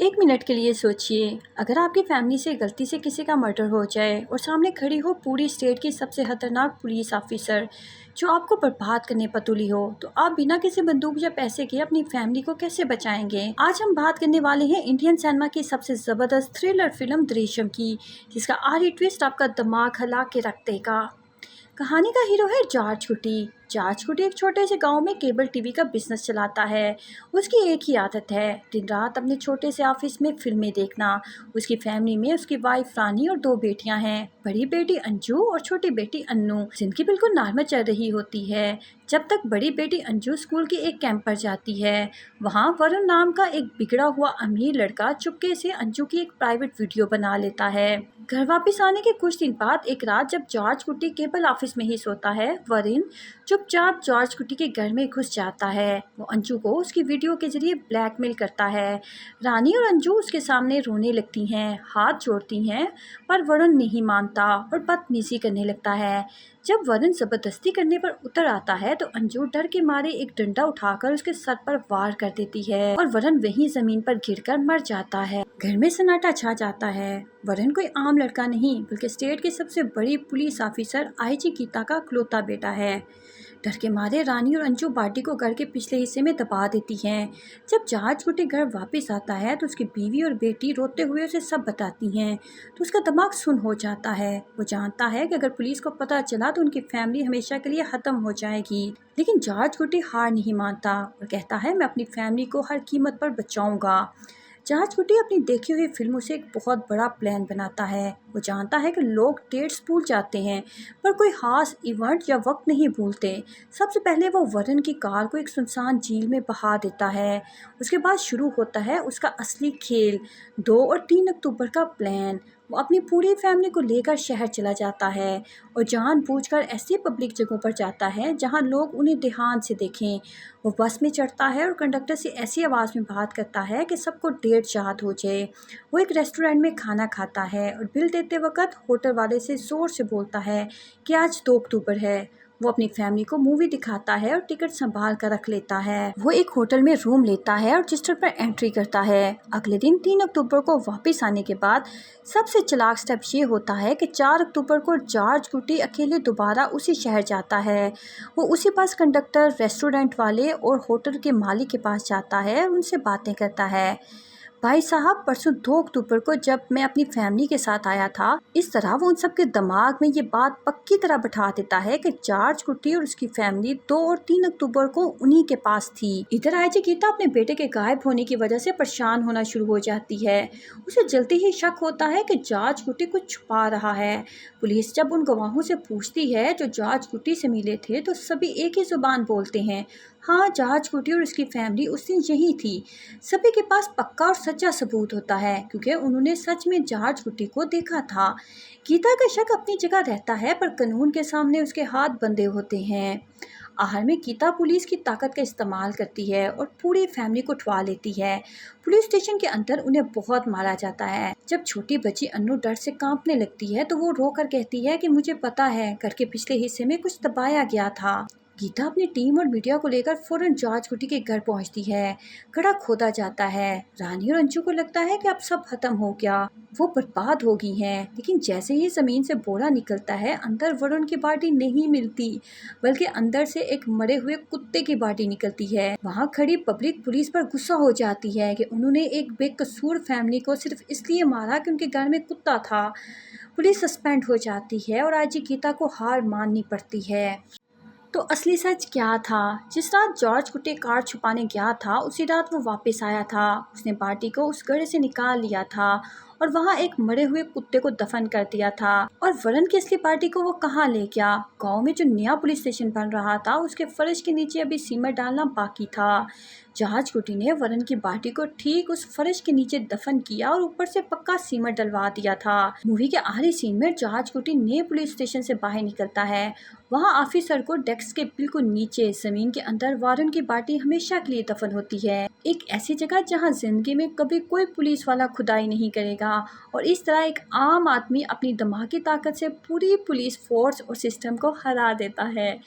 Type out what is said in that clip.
एक मिनट के लिए सोचिए, अगर आपकी फैमिली से गलती से किसी का मर्डर हो जाए और सामने खड़ी हो पूरी स्टेट की सबसे खतरनाक पुलिस ऑफिसर जो आपको बर्बाद करने पर तुली हो, तो आप बिना किसी बंदूक या पैसे के अपनी फैमिली को कैसे बचाएंगे। आज हम बात करने वाले हैं इंडियन सिनेमा की सबसे ज़बरदस्त थ्रिलर फिल्म दृश्यम की, जिसका आखिरी ट्विस्ट आपका दिमाग हिला के रख देगा। कहानी का हीरो है जॉर्ज कुटी। जॉर्ज कुटी एक छोटे से गांव में केबल टीवी का बिजनेस चलाता है। उसकी एक ही आदत है, दिन रात अपने छोटे से ऑफिस में फिल्में देखना। उसकी फैमिली में उसकी वाइफ रानी और दो बेटियां हैं, बड़ी बेटी अंजू और छोटी बेटी अन्नू। जिनकी बिल्कुल नॉर्मल चल रही होती है जब तक बड़ी बेटी अंजू स्कूल के एक कैंप पर जाती है। वहाँ वरुण नाम का एक बिगड़ा हुआ अमीर लड़का चुपके से अंजू की एक प्राइवेट वीडियो बना लेता है। घर वापस आने के कुछ दिन बाद एक रात जब जॉर्ज कुटी केबल ऑफिस में ही सोता है, वरुण चुपचाप जॉर्ज कुटी के घर में घुस जाता है। वो अंजू को उसकी वीडियो के जरिए ब्लैकमेल करता है। रानी और अंजू उसके सामने रोने लगती हैं, हाथ जोड़ती हैं, पर वरुण नहीं मानता और बदतमीजी करने लगता है। जब वरुण जबरदस्ती करने पर उतर आता है तो अंजू डर के मारे एक डंडा उठाकर उसके सर पर वार कर देती है और वरुण वहीं जमीन पर गिरकर मर जाता है। घर में सन्नाटा छा जाता है। वरुण कोई आम लड़का नहीं बल्कि स्टेट की सबसे बड़ी पुलिस ऑफिसर आईजी गीता का इकलौता बेटा है। डर के मारे रानी और अंजू बाटी को घर के पिछले हिस्से में दबा देती हैं। जब जॉर्ज कुटी घर वापस आता है तो उसकी बीवी और बेटी रोते हुए उसे सब बताती हैं, तो उसका दिमाग सुन्न हो जाता है। वो जानता है कि अगर पुलिस को पता चला तो उनकी फैमिली हमेशा के लिए ख़त्म हो जाएगी। लेकिन जॉर्ज कुटी हार नहीं मानता और कहता है, मैं अपनी फैमिली को हर कीमत पर बचाऊंगा। जॉर्ज कुटी अपनी देखी हुई फिल्मों से एक बहुत बड़ा प्लान बनाता है। वो जानता है कि लोग डेट्स भूल जाते हैं पर कोई खास इवेंट या वक्त नहीं भूलते। सबसे पहले वो वरुण की कार को एक सुनसान झील में बहा देता है। उसके बाद शुरू होता है उसका असली खेल, 2 और 3 अक्टूबर का प्लान। वो अपनी पूरी फैमिली को लेकर शहर चला जाता है और जानबूझकर ऐसी पब्लिक जगहों पर जाता है जहां लोग उन्हें ध्यान से देखें। वो बस में चढ़ता है और कंडक्टर से ऐसी आवाज़ में बात करता है कि सबको डेट याद हो जाए। वो एक रेस्टोरेंट में खाना खाता है और बिल देते वक्त होटल वाले से ज़ोर से बोलता है कि आज 2 अक्टूबर है। वो अपनी फैमिली को मूवी दिखाता है और टिकट संभाल कर रख लेता है। वो एक होटल में रूम लेता है और रजिस्टर पर एंट्री करता है। अगले दिन 3 अक्टूबर को वापस आने के बाद सबसे चालाक स्टेप ये होता है कि 4 अक्टूबर को जॉर्ज कुटी अकेले दोबारा उसी शहर जाता है। वो उसी बस कंडक्टर, रेस्टोरेंट वाले और होटल के मालिक के पास जाता है और उनसे बातें करता है। भाई साहब, परसों 2 अक्टूबर को जब मैं अपनी फैमिली के साथ आया था, इस तरह वो उन सबके दिमाग में ये बात पक्की तरह बैठा देता है कि जॉर्ज कुटी और उसकी फैमिली 2 और 3 अक्टूबर को उन्हीं के पास थी। इधर आईजी गीता अपने बेटे के गायब होने की वजह से परेशान होना शुरू हो जाती है। उसे जल्दी ही शक होता है कि जॉर्ज कुटी कुछ छुपा रहा है। पुलिस जब उन गवाहों से पूछती है जो जॉर्ज कुटी से मिले थे तो सभी एक ही जुबान बोलते हैं, हाँ, जॉर्ज कुटी और उसकी फैमिली उस दिन यही थी। सभी के पास पक्का और सच्चा सबूत होता है क्योंकि उन्होंने सच में जॉर्ज कुटी को देखा था। गीता का शक अपनी जगह रहता है पर कानून के सामने उसके हाथ बंधे होते हैं। आखिर में गीता पुलिस की ताकत का इस्तेमाल करती है और पूरी फैमिली को उठवा लेती है। पुलिस स्टेशन के अंदर उन्हें बहुत मारा जाता है। जब छोटी बच्ची अन्नू डर से कांपने लगती है तो वो रोकर कहती है कि मुझे पता है, घर के पिछले हिस्से में कुछ दबाया गया था। गीता अपनी टीम और मीडिया को लेकर फौरन जॉर्ज कुटी के घर पहुंचती है। गड्ढा खोदा जाता है। रानी और अंशु को लगता है कि अब सब खत्म हो गया, वो बर्बाद हो गई हैं। लेकिन जैसे ही जमीन से बोरा निकलता है, अंदर वरुण की बॉडी नहीं मिलती बल्कि अंदर से एक मरे हुए कुत्ते की बॉडी निकलती है। वहाँ खड़ी पब्लिक पुलिस पर गुस्सा हो जाती है कि उन्होंने एक बेकसूर फैमिली को सिर्फ इसलिए मारा कि उनके घर में कुत्ता था। पुलिस सस्पेंड हो जाती है और आज गीता को हार माननी पड़ती है। तो असली सच क्या था? जिस रात जॉर्ज कुटी कार छुपाने गया था उसी रात वो वापस आया था। उसने पार्टी को उस गड्ढे से निकाल लिया था और वहाँ एक मरे हुए कुत्ते को दफन कर दिया था। और वरुण की असली पार्टी को वो कहाँ ले गया? गांव में जो नया पुलिस स्टेशन बन रहा था उसके फर्श के नीचे अभी सीमेंट डालना बाकी था। जॉर्ज कुटी ने वरुण की पार्टी को ठीक उस फर्श के नीचे दफन किया और ऊपर से पक्का सीमेंट डलवा दिया था। मूवी के आखिरी सीन में जॉर्ज कुटी नए पुलिस स्टेशन से बाहर निकलता है। वहाँ ऑफिसर को डेस्क के बिल्कुल नीचे जमीन के अंदर वरुण की पार्टी हमेशा के लिए दफन होती है, एक ऐसी जगह जहाँ जिंदगी में कभी कोई पुलिस वाला खुदाई नहीं करेगा। और इस तरह एक आम आदमी अपनी दिमागी ताकत से पूरी पुलिस फोर्स और सिस्टम को हरा देता है।